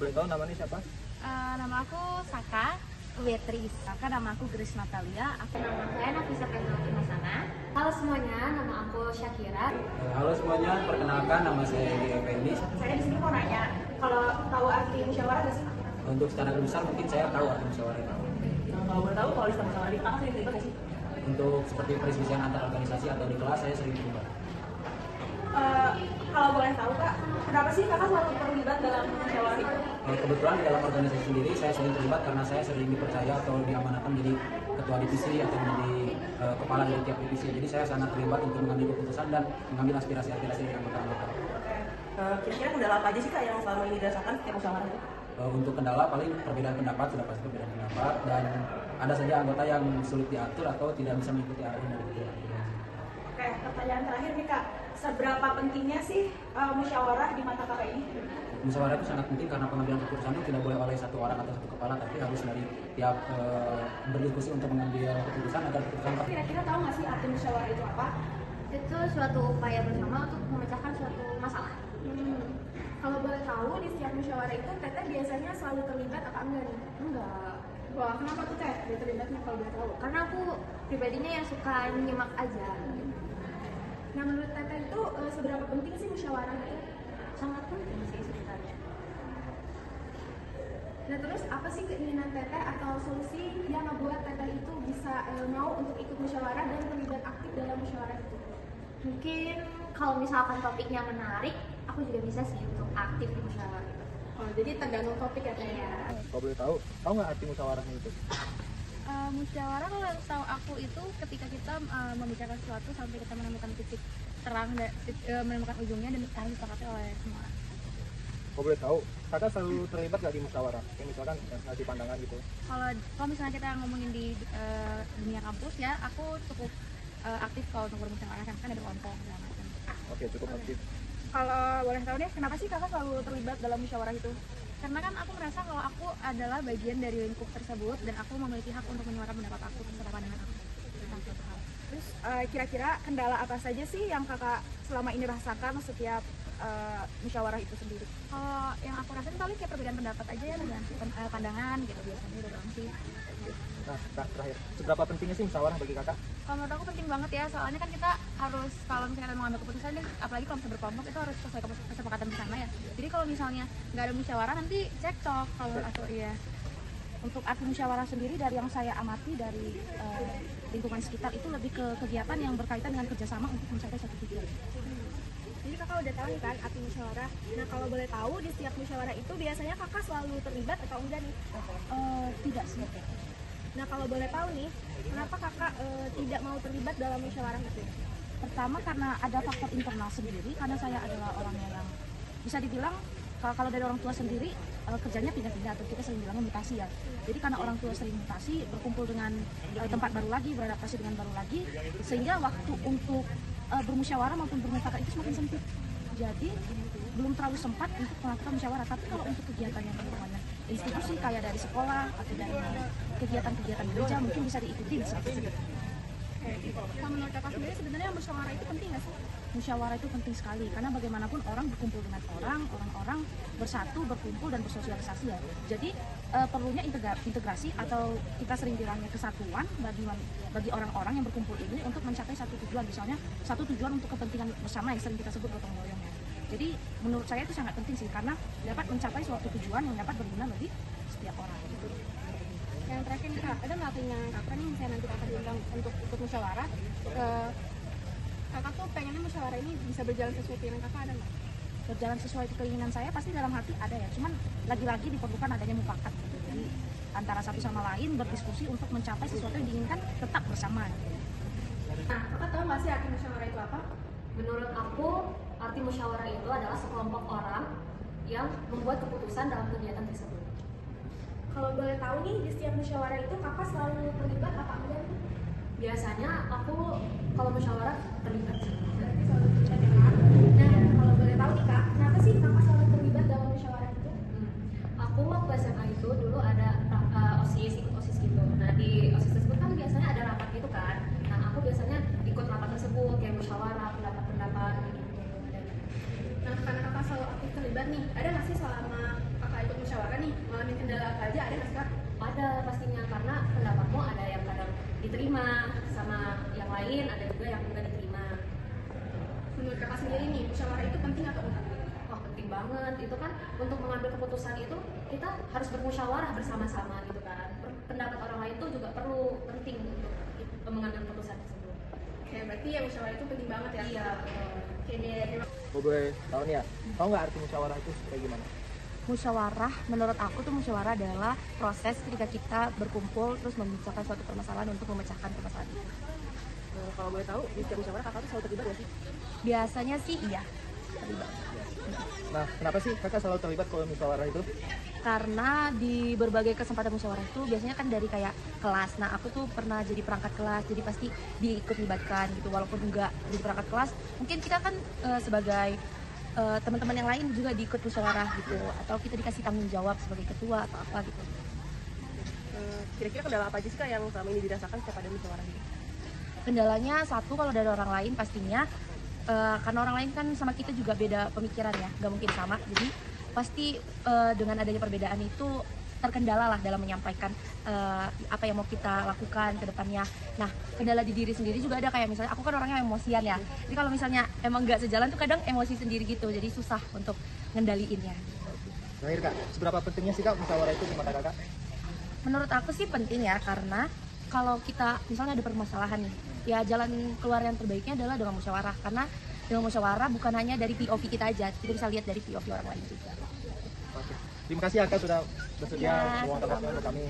boleh tahu namanya siapa? Nama aku Saka Beatrice. Saka, nama aku Grace Natalia. Nama saya Nafisa Masana. Halo semuanya, nama aku Syakira. Halo semuanya, perkenalkan nama saya Egi Effendi. Saya di sini mau nanya, kalau tahu arti musyawarah nggak sih? Untuk secara besar mungkin saya tahu arti musyawarah itu. Kalau boleh tahu, kalau istilah musyawarah itu apa sih, terlibat nggak sih? Untuk seperti perselisihan antar organisasi atau di kelas saya sering terlibat. Kalau boleh tahu Kak, kenapa sih Kakak selalu terlibat dalam musyawarah itu? Kebetulan di dalam organisasi sendiri saya sering terlibat karena saya sering dipercaya atau diamanahkan menjadi ketua divisi atau menjadi kepala dari tiap divisi. Jadi saya sangat terlibat untuk mengambil keputusan dan mengambil aspirasi-aspirasi dari anggota-anggota. Kira-kira kendala apa aja sih Kak yang selama ini dirasakan setiap musyawarah itu? Untuk kendala paling perbedaan pendapat, sudah pasti perbedaan pendapat, dan ada saja anggota yang sulit diatur atau tidak bisa mengikuti arahan dari ketua. Oke, pertanyaan terakhir nih Kak, seberapa pentingnya sih musyawarah di mata Kakak ini? Musyawarah itu sangat penting karena pengambilan keputusan itu tidak boleh oleh satu orang atau satu kepala, tapi harus dari tiap berdiskusi untuk mengambil keputusan agar keputusan. Kira-kira tahu nggak sih arti musyawarah itu apa? Itu suatu upaya bersama untuk memecahkan suatu masalah. Kalau boleh tahu, di setiap musyawarah itu Teteh biasanya selalu terlibat apa enggak nih? Enggak. Wah, kenapa tuh Teh dia terlibatnya kalau boleh tahu? Karena aku pribadinya yang suka menyimak aja. Nah, menurut Teteh itu seberapa penting sih musyawarah itu? Sangat penting sih sebenarnya. Nah, terus apa sih keinginan Teteh atau solusi yang membuat Teteh itu bisa mau untuk ikut musyawarah dan terlibat aktif dalam musyawarah itu? Mungkin kalau misalkan topiknya menarik, aku juga bisa sih untuk aktif di musyawarah itu. Oh, jadi tergantung topik ya Teh? Iya. Kalau boleh tahu nggak arti musyawarahnya itu? Musyawarah kalau tahu aku itu ketika kita membicarakan sesuatu sampai kita menemukan titik terang dan menemukan ujungnya dan harus disepakati oleh semua orang. Kalau boleh tahu, Kakak selalu terlibat nggak di musyawarah? Kayak misalkan ngasih pandangan gitu. Kalau misalnya kita ngomongin di dunia kampus ya, aku cukup aktif kalau untuk bermusyawarah, kan ada kelompok segala macam. Oke, cukup aktif. Kalau boleh tahu deh, kenapa sih Kakak selalu terlibat dalam musyawarah itu? Karena kan aku merasa kalau aku adalah bagian dari lingkup tersebut dan aku memiliki hak untuk menyuarakan pendapat aku serta pandangan aku tentang suatu hal. Terus kira-kira kendala apa saja sih yang Kakak selama ini rasakan setiap musyawarah itu sendiri? Kalau yang aku rasain paling kayak perbedaan pendapat aja ya, dengan pandangan gitu biasanya udah doang sih. Nah, terakhir, seberapa pentingnya sih musyawarah bagi Kakak? Kalau menurut aku penting banget ya, soalnya kan kita harus kalau misalnya kita mau ambil keputusan nih, apalagi kalau misalnya berkelompok itu harus sesuai kesepakatan bersama ya. Jadi kalau misalnya nggak ada musyawarah nanti cekcok. Kalau aku iya. Untuk arti musyawarah sendiri dari yang saya amati dari lingkungan sekitar itu lebih ke kegiatan yang berkaitan dengan kerjasama untuk mencapai satu tujuan. Jadi Kakak udah tahu nih kan arti musyawarah. Nah, kalau boleh tahu di setiap musyawarah itu biasanya Kakak selalu terlibat atau enggak nih? Tidak sih. Nah, kalau boleh tahu nih, kenapa Kakak tidak mau terlibat dalam musyawarah itu? Pertama karena ada faktor internal sendiri, karena saya adalah orang yang bisa dibilang kalau dari orang tua sendiri kerjanya pindah-pindah atau kita sering bilang mutasi ya. Jadi karena orang tua sering mutasi, berkumpul dengan tempat baru lagi, beradaptasi dengan baru lagi, sehingga waktu untuk bermusyawarah maupun bermufakat itu semakin sempit. Jadi belum terlalu sempat untuk melakukan musyawarah. Tapi kalau untuk kegiatan yang berhubungan institusi kayak dari sekolah atau dari kegiatan-kegiatan gereja mungkin bisa diikuti sedikit-sedikit. Kalau menurut Kakak sendiri sebenarnya musyawarah itu penting nggak sih? Musyawarah itu penting sekali karena bagaimanapun orang berkumpul dengan orang-orang bersatu, berkumpul dan bersosialisasi ya. Jadi perlunya integrasi atau kita sering bilangnya kesatuan bagi orang-orang yang berkumpul ini untuk mencapai satu tujuan, misalnya satu tujuan untuk kepentingan bersama yang sering kita sebut gotong royong ya. Jadi menurut saya itu sangat penting sih karena dapat mencapai suatu tujuan yang dapat berguna bagi setiap orang. Gitu. Yang terakhir nih Kak, ada nggak keinginan Kakak nih misalnya nanti Kakak diundang untuk ikut musyawarah? Kakak tuh pengennya musyawarah ini bisa berjalan sesuai keinginan Kakak, ada nggak? Berjalan sesuai keinginan saya pasti dalam hati ada ya, cuman lagi-lagi diperlukan adanya mufakat gitu. Jadi antara satu sama lain berdiskusi untuk mencapai sesuatu yang diinginkan tetap bersama. Gitu. Nah, Kakak tahu nggak sih arti musyawarah itu apa? Menurut aku, arti musyawarah itu adalah sekelompok orang yang membuat keputusan dalam kegiatan tersebut. Kalau boleh tahu nih, di setiap musyawarah itu Kakak selalu terlibat apa enggak? Biasanya aku kalau musyawarah terlibat. Berarti selalu terlibat ya Kak? Nah, kalau boleh tahu nih Kak, kenapa sih Kakak selalu terlibat dalam musyawarah itu? Aku waktu SMA itu dulu ada ikut OSIS gitu. Nah di OSIS tersebut kan biasanya ada rapat gitu kan. Nah aku biasanya ikut rapat tersebut kayak musyawarah, pendapat-pendapat gitu. Nah, karena Kakak selalu aktif terlibat nih, ada nggak sih selama Kakak ikut musyawarah diterimain, ada juga yang nggak diterima. Menurut kakak sendiri nih, musyawarah itu penting atau enggak? Wah, penting banget. Itu kan untuk mengambil keputusan itu kita harus bermusyawarah bersama-sama gitu kan. Pendapat orang lain tuh juga penting untuk mengambil keputusan tersebut. Oke, berarti ya musyawarah itu penting banget ya? Iya. Oke deh, Gue boleh tahu nih ya, tahu nggak arti musyawarah itu kayak gimana? Musyawarah, menurut aku tuh musyawarah adalah proses ketika kita berkumpul terus membicarakan suatu permasalahan untuk memecahkan permasalahan itu. Kalau boleh tahu di setiap musyawarah kakak tuh selalu terlibat nggak sih? Biasanya sih iya, terlibat. Nah, kenapa sih kakak selalu terlibat kalau musyawarah itu? Karena di berbagai kesempatan musyawarah itu biasanya kan dari kayak kelas. Nah, aku tuh pernah jadi perangkat kelas, jadi pasti diikut libatkan gitu. Walaupun enggak jadi perangkat kelas, mungkin kita kan sebagai teman-teman yang lain juga diikut musyawarah gitu, atau kita dikasih tanggung jawab sebagai ketua atau apa gitu. Kira-kira kendala apa aja sih kak yang selama ini dirasakan setiap ada musyawarah gitu? Kendalanya satu, kalau dari orang lain pastinya karena orang lain kan sama kita juga beda pemikiran ya, nggak mungkin sama, jadi pasti dengan adanya perbedaan itu terkendala lah dalam menyampaikan apa yang mau kita lakukan ke depannya. Nah, kendala di diri sendiri juga ada, kayak misalnya aku kan orangnya emosian ya, jadi kalau misalnya emang nggak sejalan tuh kadang emosi sendiri gitu, jadi susah untuk ngendaliinnya. Terakhir kak, seberapa pentingnya sih kak musyawarah itu di mata kakak? Menurut aku sih penting ya, karena kalau kita misalnya ada permasalahan nih, ya jalan keluar yang terbaiknya adalah dengan musyawarah, karena dengan musyawarah bukan hanya dari POV kita aja, kita bisa lihat dari POV orang lain juga. Oke. Terima kasih ya kak sudah bersedia Ya, meluangkan waktu sama-sama. untuk kami.